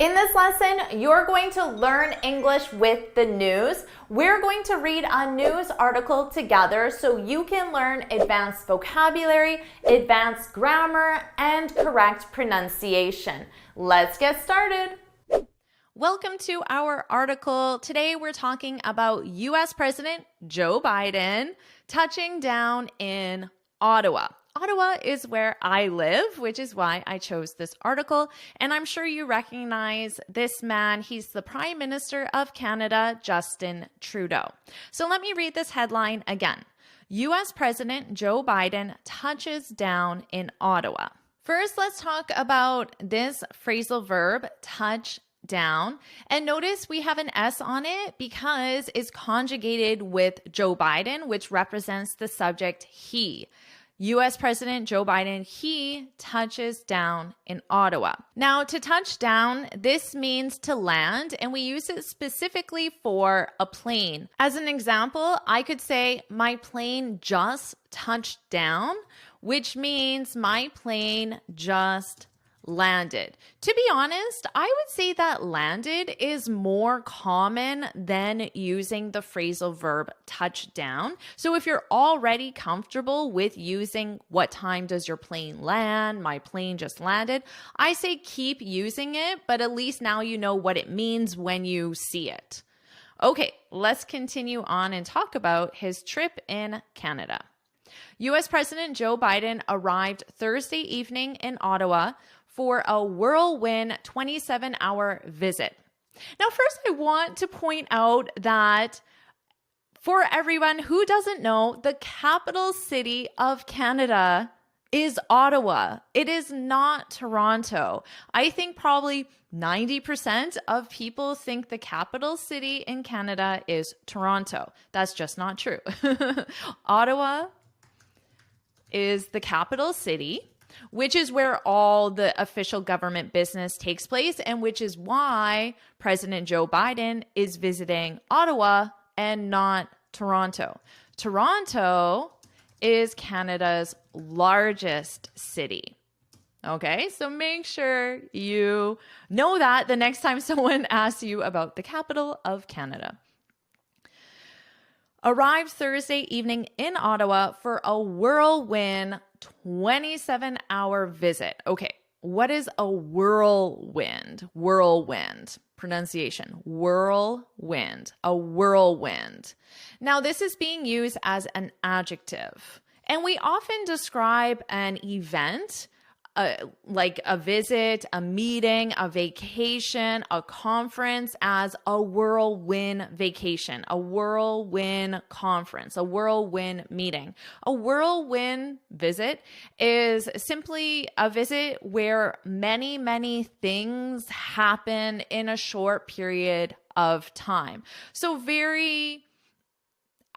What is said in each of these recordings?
In this lesson, you're going to learn English with the news. We're going to read a news article together so you can learn advanced vocabulary, advanced grammar, and correct pronunciation. Let's get started. Welcome to our article. Today we're talking about US President Joe Biden touching down in Ottawa. Ottawa is where I live, which is why I chose this article. And I'm sure you recognize this man. He's the Prime Minister of Canada, Justin Trudeau. So let me read this headline again. US President Joe Biden touches down in Ottawa. First, let's talk about this phrasal verb, touch down. And notice we have an S on it because it's conjugated with Joe Biden, which represents the subject he. US President Joe Biden, he touches down in Ottawa. Now, to touch down, this means to land, and we use it specifically for a plane. As an example, I could say, my plane just touched down, which means my plane just landed. To be honest, I would say that landed is more common than using the phrasal verb touch down. So if you're already comfortable with using what time does your plane land, my plane just landed, I say keep using it, but at least now you know what it means when you see it. Okay, let's continue on and talk about his trip in Canada. US President Joe Biden arrived Thursday evening in Ottawa for a whirlwind 27-hour visit. Now, first, I want to point out that for everyone who doesn't know, the capital city of Canada is Ottawa. It is not Toronto. I think probably 90% of people think the capital city in Canada is Toronto. That's just not true. Ottawa is the capital city, which is where all the official government business takes place, and which is why President Joe Biden is visiting Ottawa and not Toronto. Toronto is Canada's largest city. Okay, so make sure you know that the next time someone asks you about the capital of Canada. Arrived Thursday evening in Ottawa for a whirlwind 27-hour visit. Okay, what is a whirlwind? Whirlwind. Pronunciation. Whirlwind. A whirlwind. Now, this is being used as an adjective. And we often describe an event like a visit, a meeting, a vacation, a conference as a whirlwind vacation, a whirlwind conference, a whirlwind meeting. A whirlwind visit is simply a visit where many, many things happen in a short period of time. So very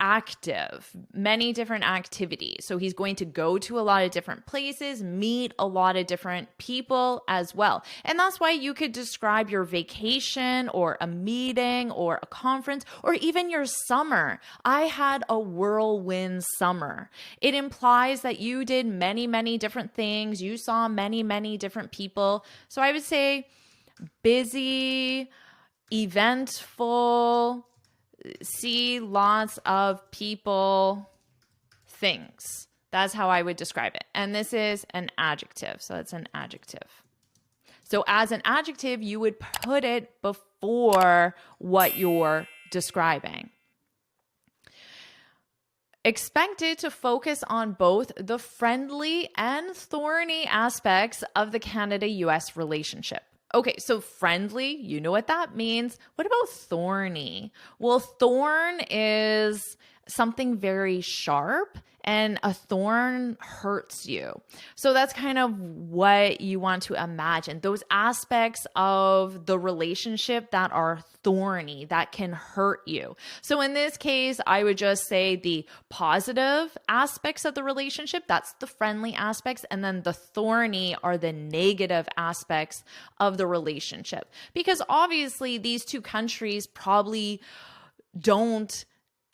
active, many different activities. So he's going to go to a lot of different places, meet a lot of different people as well. And that's why you could describe your vacation or a meeting or a conference or even your summer. I had a whirlwind summer. It implies that you did many, many different things. You saw many, many different people. So I would say busy, eventful, see lots of people, things. That's how I would describe it. And this is an adjective. So it's an adjective. So as an adjective, you would put it before what you're describing. Expected to focus on both the friendly and thorny aspects of the Canada-US relationship. Okay, so friendly, you know what that means. What about thorny? Well, thorn is something very sharp, and a thorn hurts you. So that's kind of what you want to imagine. Those aspects of the relationship that are thorny, that can hurt you. So in this case, I would just say the positive aspects of the relationship, that's the friendly aspects, and then the thorny are the negative aspects of the relationship. Because obviously these two countries probably don't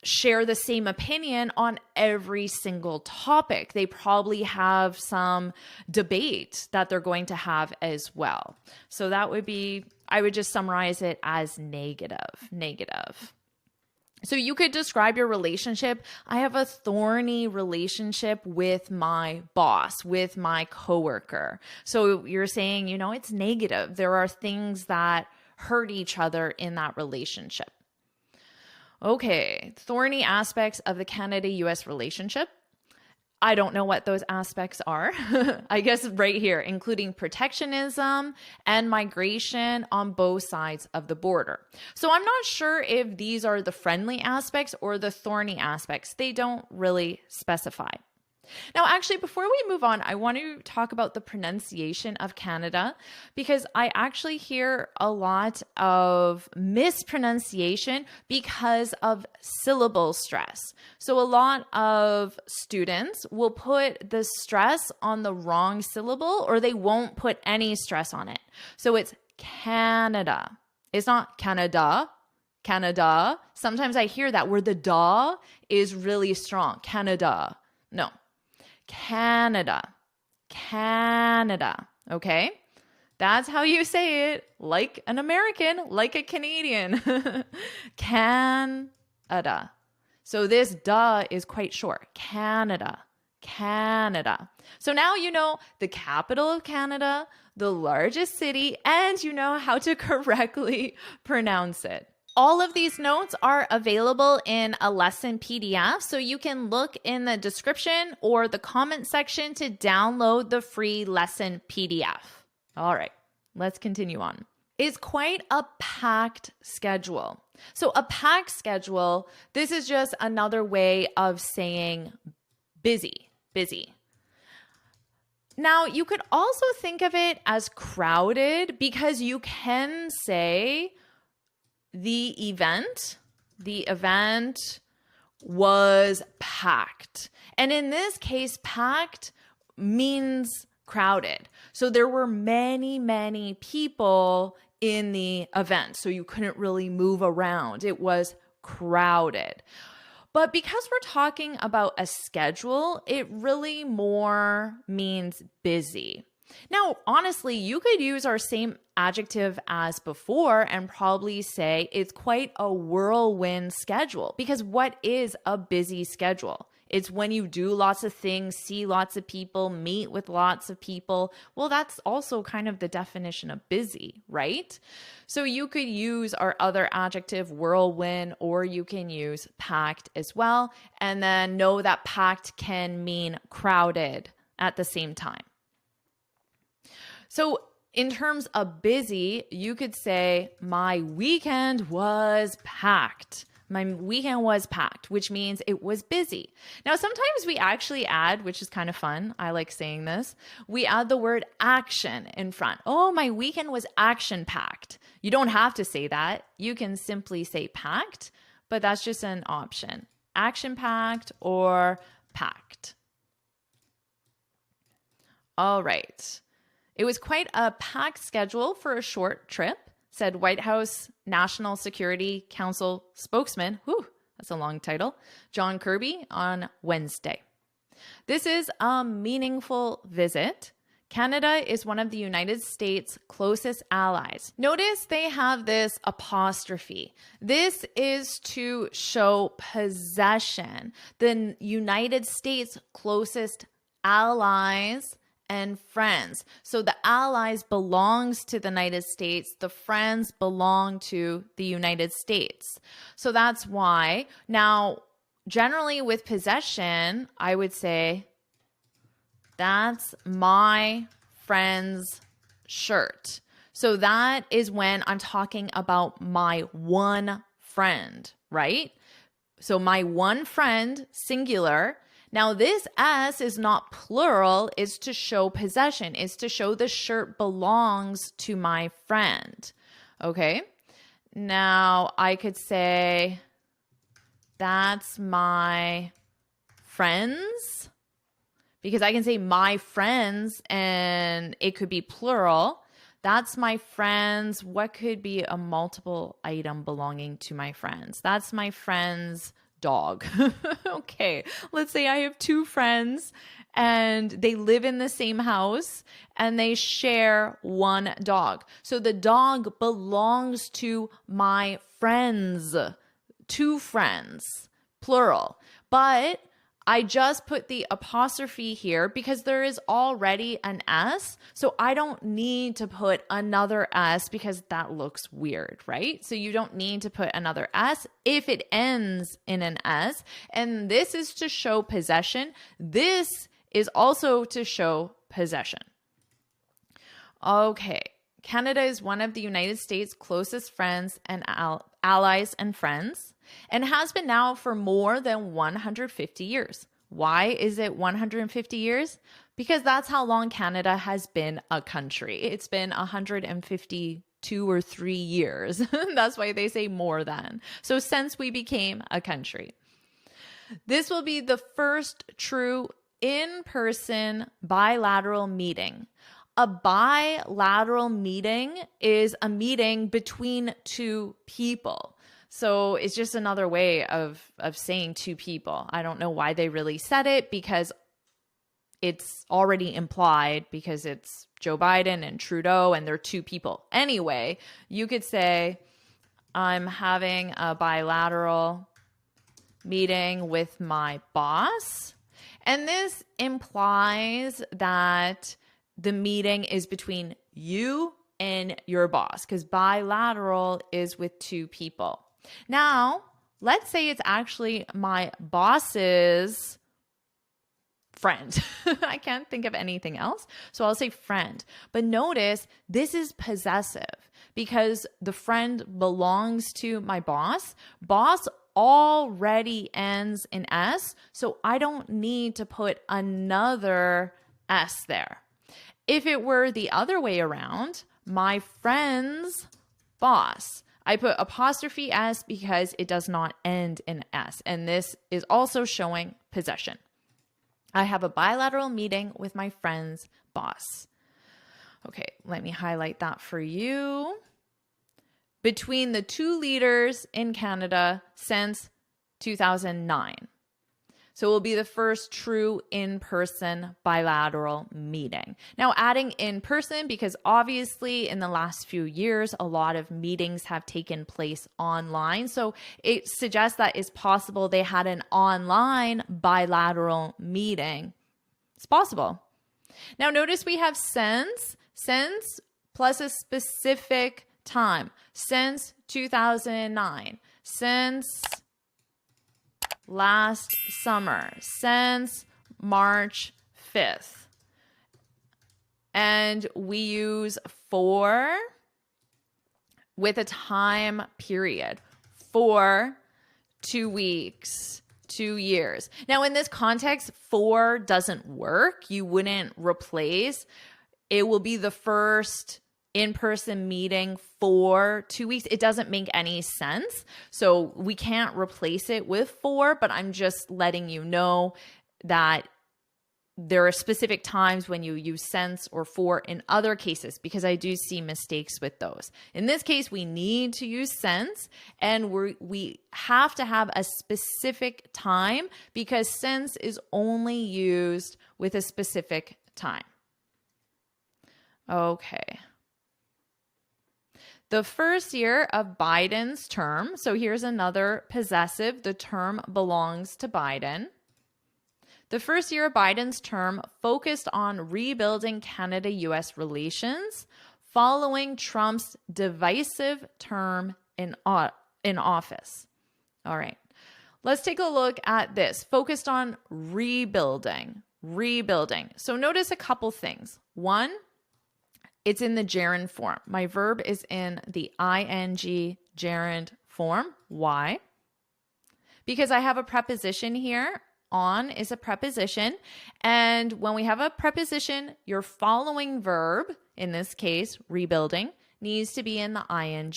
share the same opinion on every single topic. They probably have some debate that they're going to have as well. So that would be I would just summarize it as negative, negative. So you could describe your relationship. I have a thorny relationship with my boss, with my coworker. So you're saying, you know, it's negative. There are things that hurt each other in that relationship. Okay, thorny aspects of the Canada-US relationship. I don't know what those aspects are. I guess right here, including protectionism and migration on both sides of the border. So I'm not sure if these are the friendly aspects or the thorny aspects. They don't really specify. Now, actually, before we move on, I want to talk about the pronunciation of Canada because I actually hear a lot of mispronunciation because of syllable stress. So a lot of students will put the stress on the wrong syllable or they won't put any stress on it. So it's Canada. It's not Canada. Canada. Sometimes I hear that where the da is really strong. Canada. No. Canada, Canada, okay? That's how you say it, like an American, like a Canadian. Canada. So this duh is quite short. Canada, Canada. So now you know the capital of Canada, the largest city, and you know how to correctly pronounce it. All of these notes are available in a lesson PDF, so you can look in the description or the comment section to download the free lesson PDF. All right, let's continue on. It's quite a packed schedule. So a packed schedule, this is just another way of saying busy, busy. Now, you could also think of it as crowded because you can say the event was packed. And in this case, packed means crowded. So there were many, many people in the event. So you couldn't really move around. It was crowded. But because we're talking about a schedule, it really more means busy. Now, honestly, you could use our same adjective as before and probably say it's quite a whirlwind schedule, because what is a busy schedule? It's when you do lots of things, see lots of people, meet with lots of people. Well, that's also kind of the definition of busy, right? So you could use our other adjective, whirlwind, or you can use packed as well. And then know that packed can mean crowded at the same time. So in terms of busy, you could say, my weekend was packed. My weekend was packed, which means it was busy. Now, sometimes we actually add, which is kind of fun. I like saying this. We add the word action in front. Oh, my weekend was action packed. You don't have to say that. You can simply say packed, but that's just an option. Action packed or packed. All right. It was quite a packed schedule for a short trip, said White House National Security Council spokesman, that's a long title, John Kirby on Wednesday. This is a meaningful visit. Canada is one of the United States' closest allies. Notice they have this apostrophe. This is to show possession. The United States' closest allies and friends. So the allies belongs to the United States, the friends belong to the United States. So that's why. Now, generally with possession, I would say, that's my friend's shirt. So that is when I'm talking about my one friend, right? So my one friend, singular. Now, this S is not plural, it's to show possession. It's to show the shirt belongs to my friend. Okay? Now, I could say, that's my friends, because I can say my friends and it could be plural. That's my friends. What could be a multiple item belonging to my friends? That's my friend's dog. Okay, let's say I have two friends and they live in the same house and they share one dog. So the dog belongs to my friends, two friends, plural. But I just put the apostrophe here because there is already an S. So I don't need to put another S because that looks weird, right? So you don't need to put another S if it ends in an S. And this is to show possession. This is also to show possession. Okay. Canada is one of the United States' closest friends and allies and friends, and has been now for more than 150 years. Why is it 150 years? Because that's how long Canada has been a country. It's been 152 or 3 years. That's why they say more than. So since we became a country. This will be the first true in-person bilateral meeting. A bilateral meeting is a meeting between two people. So it's just another way of saying two people. I don't know why they really said it because it's already implied because it's Joe Biden and Trudeau and they're two people. Anyway, you could say, I'm having a bilateral meeting with my boss. And this implies that the meeting is between you and your boss because bilateral is with two people. Now, let's say it's actually my boss's friend. I can't think of anything else, so I'll say friend. But notice this is possessive because the friend belongs to my boss. Boss already ends in S, so I don't need to put another S there. If it were the other way around, my friend's boss, I put apostrophe S because it does not end in S. And this is also showing possession. I have a bilateral meeting with my friend's boss. Okay, let me highlight that for you. Between the two leaders in Canada since 2009. So it will be the first true in-person bilateral meeting. Now adding in-person because obviously in the last few years, a lot of meetings have taken place online. So it suggests that it's possible they had an online bilateral meeting. It's possible. Now notice we have since plus a specific time. Since 2009. Since last summer, since March 5th. And we use for with a time period. For 2 weeks, 2 years. Now, in this context, for doesn't work. You wouldn't replace. It will be the first in-person meeting for 2 weeks. It doesn't make any sense. So we can't replace it with for, but I'm just letting you know that there are specific times when you use since or for in other cases, because I do see mistakes with those. In this case, we need to use since, and we have to have a specific time because since is only used with a specific time. Okay. The first year of Biden's term, so here's another possessive, the term belongs to Biden. The first year of Biden's term focused on rebuilding Canada-US relations following Trump's divisive term in office. All right, let's take a look at this. Focused on rebuilding. So notice a couple things. One, it's in the gerund form. My verb is in the ing gerund form. Why? Because I have a preposition here. On is a preposition. And when we have a preposition, your following verb, in this case, rebuilding, needs to be in the ing,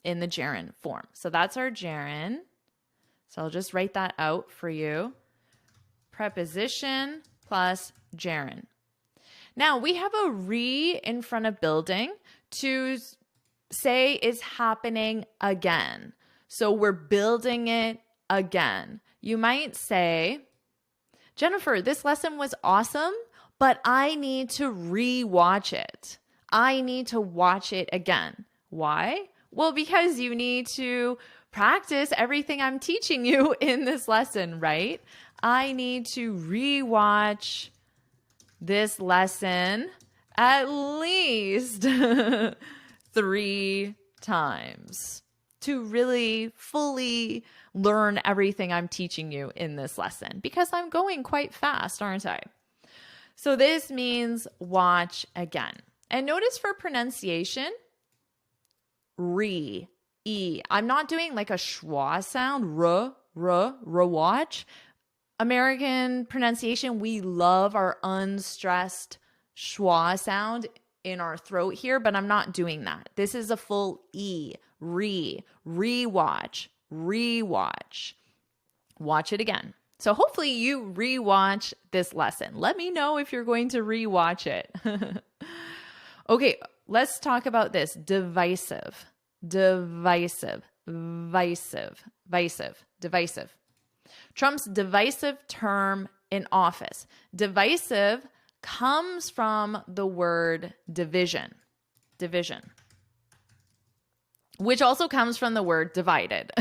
in the gerund form. So that's our gerund. So I'll just write that out for you. Preposition plus gerund. Now, we have a re in front of building to say is happening again. So we're building it again. You might say, Jennifer, this lesson was awesome, but I need to re-watch it. I need to watch it again. Why? Well, because you need to practice everything I'm teaching you in this lesson, right? I need to re-watch this lesson at least 3 times to really fully learn everything I'm teaching you in this lesson, because I'm going quite fast, aren't I? So this means watch again. And notice for pronunciation, e. I'm not doing like a schwa sound, watch. American pronunciation, we love our unstressed schwa sound in our throat here, but I'm not doing that. This is a full e, rewatch. Watch it again. So hopefully you rewatch this lesson. Let me know if you're going to rewatch it. Okay, let's talk about this. Divisive. Trump's divisive term in office. Divisive comes from the word division, which also comes from the word divided.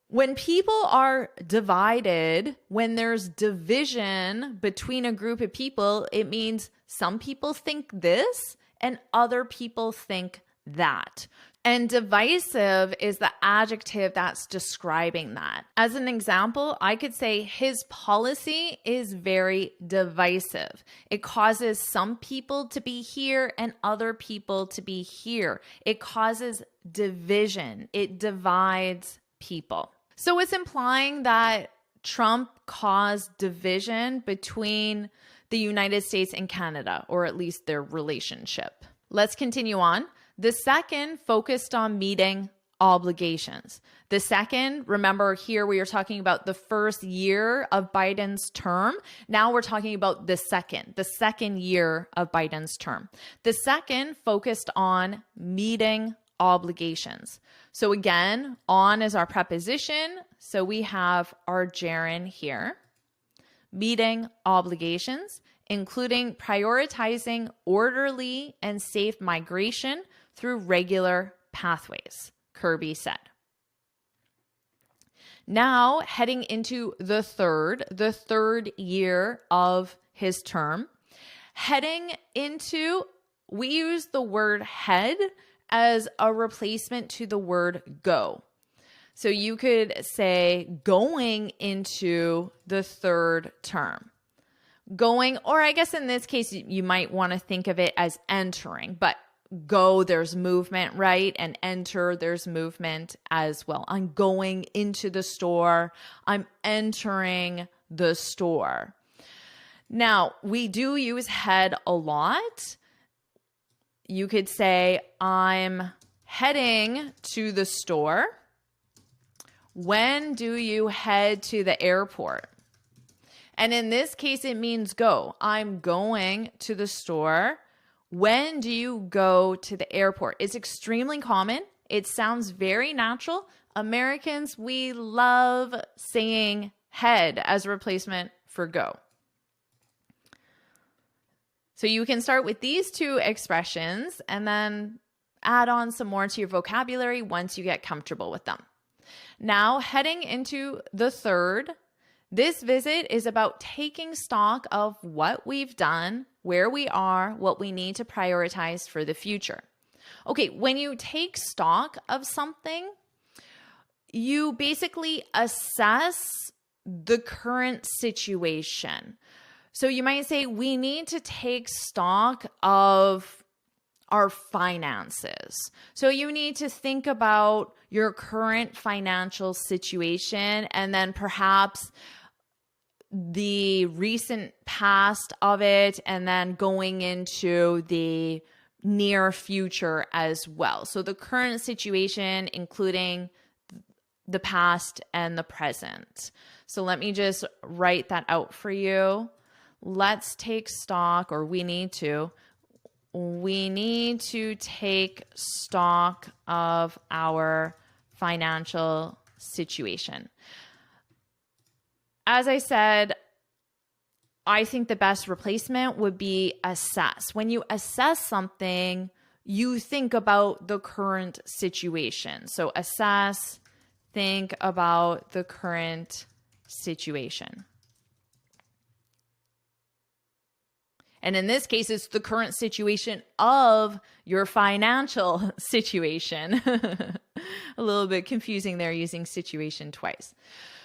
When people are divided, when there's division between a group of people, it means some people think this and other people think that. And divisive is the adjective that's describing that. As an example, I could say his policy is very divisive. It causes some people to be here and other people to be here. It causes division. It divides people. So it's implying that Trump caused division between the United States and Canada, or at least their relationship. Let's continue on. The second focused on meeting obligations. The second, remember here we are talking about the first year of Biden's term. Now we're talking about the second year of Biden's term. The second focused on meeting obligations. So again, on is our preposition. So we have our gerund here. Meeting obligations, including prioritizing orderly and safe migration through regular pathways, Kirby said. Now, heading into the third year of his term, we use the word head as a replacement to the word go. So you could say going into the third term. Going, or I guess in this case, you might want to think of it as entering, but go, there's movement, right? And enter, there's movement as well. I'm going into the store. I'm entering the store. Now, we do use head a lot. You could say, I'm heading to the store. When do you head to the airport? And in this case, it means go. I'm going to the store. When do you go to the airport? It's extremely common. It sounds very natural. Americans, we love saying head as a replacement for go. So you can start with these two expressions and then add on some more to your vocabulary once you get comfortable with them. Now, heading into the third, this visit is about taking stock of what we've done, where we are, what we need to prioritize for the future. Okay, when you take stock of something, you basically assess the current situation. So you might say, we need to take stock of our finances. So you need to think about your current financial situation and then perhaps the recent past of it and then going into the near future as well. So the current situation, including the past and the present. So let me just write that out for you. Let's take stock, or we need to take stock of our financial situation. As I said, I think the best replacement would be assess. When you assess something, you think about the current situation. So assess, think about the current situation. And in this case, it's the current situation of your financial situation. A little bit confusing there using situation twice.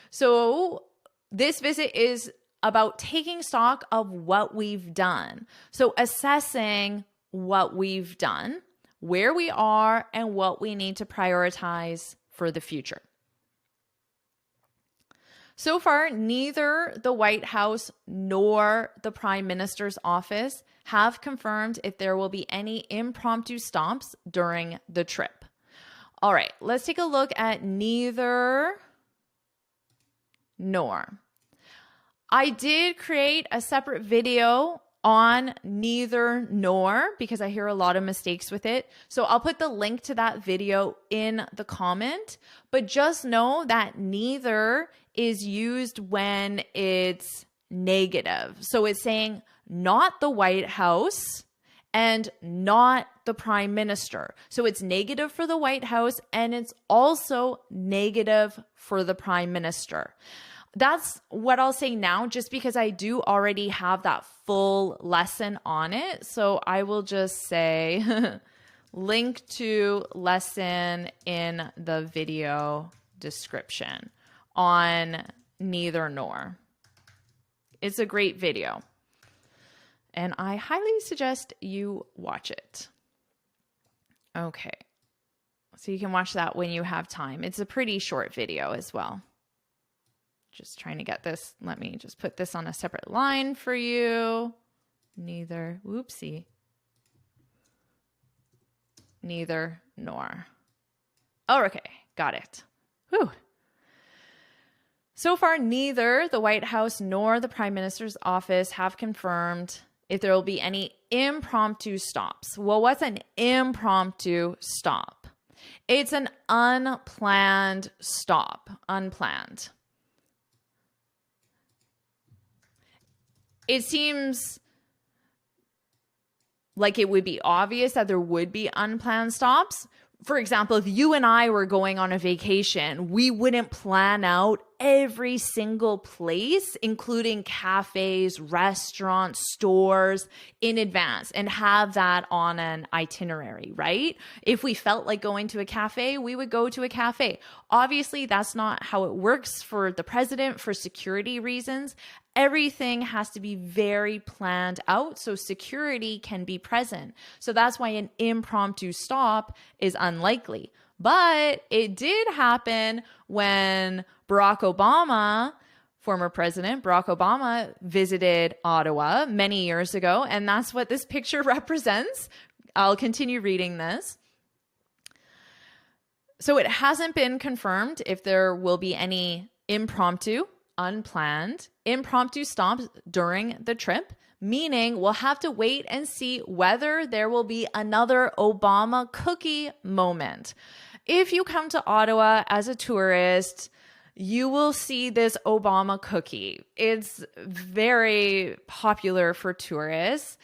So this visit is about taking stock of what we've done. So assessing what we've done, where we are, and what we need to prioritize for the future. So far, neither the White House nor the Prime Minister's office have confirmed if there will be any impromptu stops during the trip. All right, let's take a look at neither nor. I did create a separate video on neither nor because I hear a lot of mistakes with it. So I'll put the link to that video in the comment, but just know that neither is used when it's negative. So it's saying not the White House and not the Prime Minister. So it's negative for the White House and it's also negative for the Prime Minister. That's what I'll say now, just because I do already have that full lesson on it. So I will just say link to lesson in the video description on neither nor. It's a great video, and I highly suggest you watch it. Okay, so you can watch that when you have time. It's a pretty short video as well. Just trying to get this. Let me just put this on a separate line for you. Neither, whoopsie. Neither nor. Oh, okay, got it. Whew. So far, neither the White House nor the Prime Minister's office have confirmed if there will be any impromptu stops. Well, what's an impromptu stop? It's an unplanned stop, unplanned. It seems like it would be obvious that there would be unplanned stops. For example, if you and I were going on a vacation, we wouldn't plan out every single place, including cafes, restaurants, stores, in advance and have that on an itinerary, right? If we felt like going to a cafe, we would go to a cafe. Obviously, that's not how it works for the president for security reasons. Everything has to be very planned out so security can be present. So that's why an impromptu stop is unlikely. But it did happen when Barack Obama, former president Barack Obama, visited Ottawa many years ago. And that's what this picture represents. I'll continue reading this. So it hasn't been confirmed if there will be any impromptu, unplanned, impromptu stops during the trip, meaning we'll have to wait and see whether there will be another Obama cookie moment. If you come to Ottawa as a tourist, you will see this Obama cookie. It's very popular for tourists,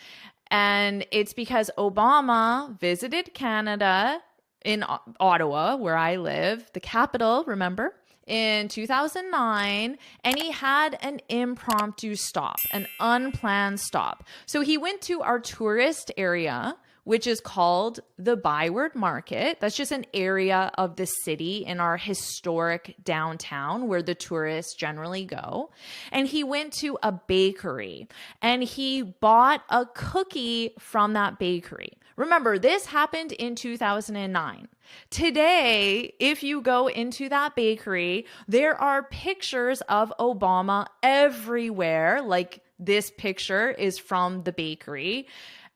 and it's because Obama visited Canada in Ottawa, where I live, the capital, remember, in 2009, and he had an impromptu stop, an unplanned stop. So he went to our tourist area, which is called the Byward Market. That's just an area of the city in our historic downtown where the tourists generally go. And he went to a bakery and he bought a cookie from that bakery. Remember, this happened in 2009. Today, if you go into that bakery, there are pictures of Obama everywhere. Like this picture is from the bakery.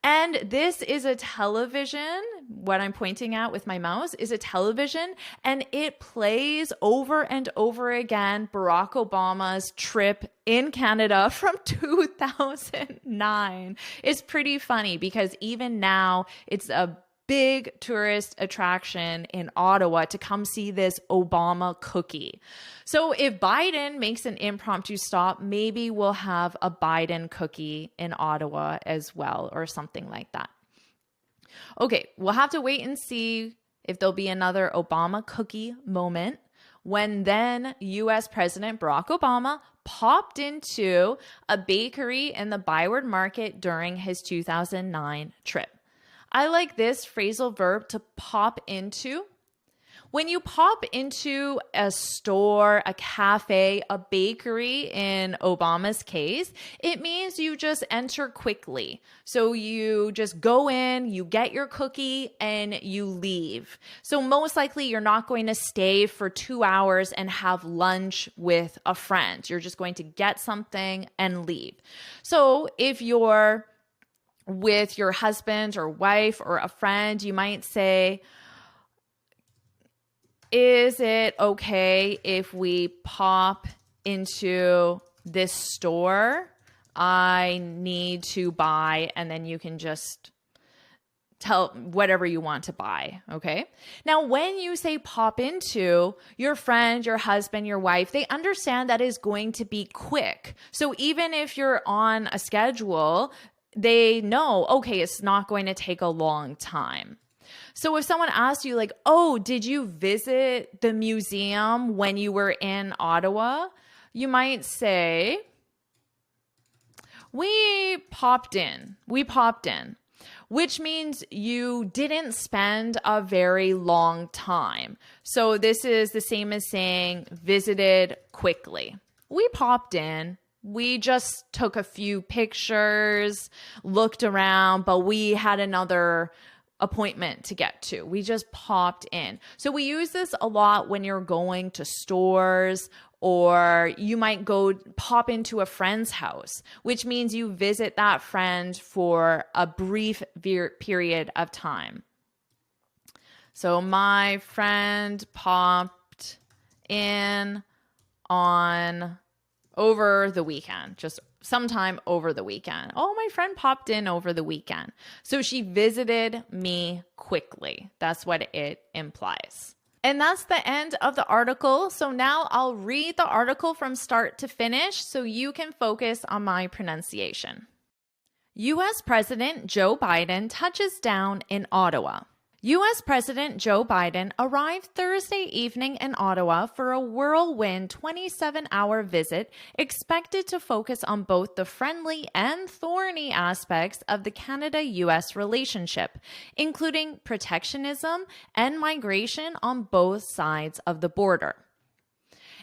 And this is a television. What I'm pointing at with my mouse is a television, and it plays over and over again Barack Obama's trip in Canada from 2009. It's pretty funny because even now it's a big tourist attraction in Ottawa to come see this Obama cookie. So if Biden makes an impromptu stop, maybe we'll have a Biden cookie in Ottawa as well, or something like that. Okay, we'll have to wait and see if there'll be another Obama cookie moment when then US President Barack Obama popped into a bakery in the Byward Market during his 2009 trip. I like this phrasal verb, to pop into. When you pop into a store, a cafe, a bakery in Obama's case, it means you just enter quickly. So you just go in, you get your cookie, and you leave. So most likely you're not going to stay for 2 hours and have lunch with a friend. You're just going to get something and leave. So if you're with your husband or wife or a friend, you might say, is it okay if we pop into this store? I need to buy, and then you can just tell whatever you want to buy, okay? Now, when you say pop into, your friend, your husband, your wife, they understand that is going to be quick. So even if you're on a schedule, they know, okay, it's not going to take a long time. So if someone asks you like, oh, did you visit the museum when you were in Ottawa? You might say, we popped in, which means you didn't spend a very long time. So this is the same as saying visited quickly. We popped in. We just took a few pictures, looked around, but we had another appointment to get to. We just popped in. So we use this a lot when you're going to stores, or you might go pop into a friend's house, which means you visit that friend for a brief period of time. So my friend popped in on over the weekend, just sometime over the weekend. Oh, my friend popped in over the weekend. So she visited me quickly. That's what it implies. And that's the end of the article. So now I'll read the article from start to finish so you can focus on my pronunciation. U.S. President Joe Biden touches down in Ottawa. U.S. President Joe Biden arrived Thursday evening in Ottawa for a whirlwind 27-hour visit expected to focus on both the friendly and thorny aspects of the Canada-U.S. relationship, including protectionism and migration on both sides of the border.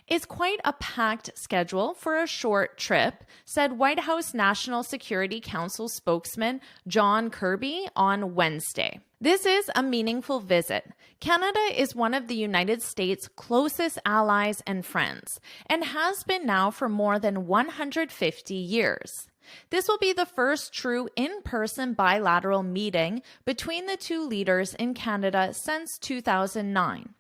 It's quite a packed schedule for a short trip, said White House National Security Council spokesman John Kirby on Wednesday. This is a meaningful visit. Canada is one of the United States' closest allies and friends, and has been now for more than 150 years. This will be the first true in-person bilateral meeting between the two leaders in Canada since 2009.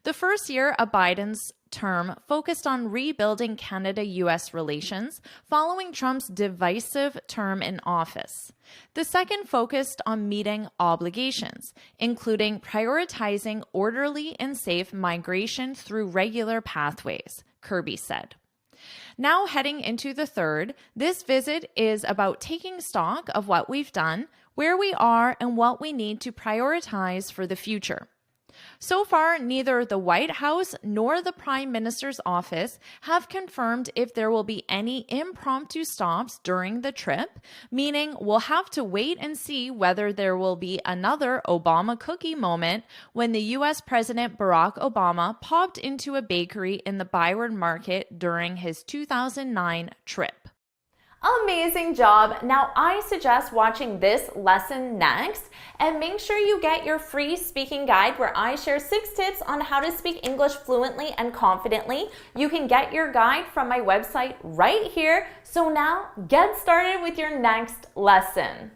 The first year of Biden's term focused on rebuilding Canada-U.S. relations following Trump's divisive term in office. The second focused on meeting obligations, including prioritizing orderly and safe migration through regular pathways, Kirby said. Now heading into the third, this visit is about taking stock of what we've done, where we are, and what we need to prioritize for the future. So far, neither the White House nor the Prime Minister's office have confirmed if there will be any impromptu stops during the trip, meaning we'll have to wait and see whether there will be another Obama cookie moment when the U.S. President Barack Obama popped into a bakery in the Byward Market during his 2009 trip. Amazing job. Now I suggest watching this lesson next, and make sure you get your free speaking guide where I share 6 tips on how to speak English fluently and confidently. You can get your guide from my website right here. So now get started with your next lesson.